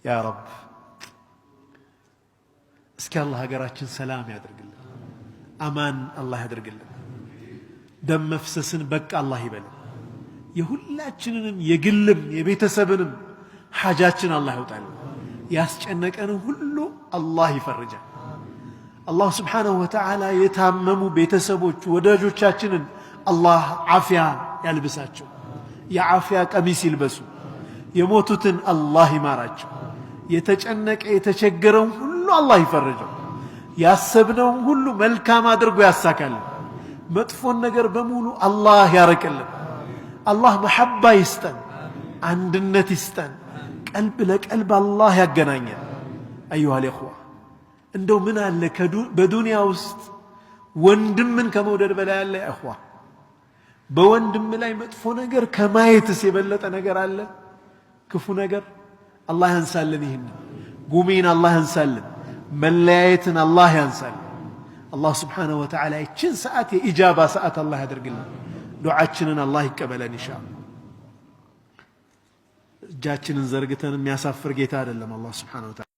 ያ ረብ እስኪ አላህ ሀገራችን ሰላም ያድርግልን፣ አማን አላህ ያድርግልን። ደም መፍሰስን በቃ አላህ ይበልን። የሁላችንንም የግልም የቤተሰብንም ሓጃችን አላህ ያውጣልን። ያስጨነቀን ሁሉ አላህ ይፈርጃል። አላህ ስብሓነሁ ወተዓላ የታመሙ ቤተሰቦች ወዳጆቻችንን አላህ ዓፊያ ያልብሳቸው፣ የዓፊያ ቀሚስ ይልበሱ። የሞቱትን አላህ ይማራቸው። የተጨነቀ የተቸገረውን ሁሉ አላህ ይፈርጀው። ያሰብነውን ሁሉ መልካም አድርጎ ያሳካልን። መጥፎን ነገር በሙሉ አላህ ያረቅልን። አላህ መሐባ ይስጠን፣ አንድነት ይስጠን፣ ቀልብ ለቀልብ አላህ ያገናኘን። አዩሃ ልእኽዋ እንደው ምን አለ በዱንያ ውስጥ ወንድምን ከመውደድ በላይ ያለ? እኽዋ በወንድም ላይ መጥፎ ነገር ከማየትስ የበለጠ ነገር አለ? ክፉ ነገር አላህ ያንሳልን። ይህን ጉሜን አላህ ያንሳልን። መለያየትን አላህ ያንሳልን። አላህ ስብሓነሁ ወተዓላ ይችን ሰዓት የኢጃባ ሰዓት አላህ ያደርግልን። ዱዓችንን አላህ ይቀበለን ኢንሻአላህ። እጃችንን ዘርግተን የሚያሳፍር ጌታ አይደለም አላህ ስብሓነሁ ወተዓላ።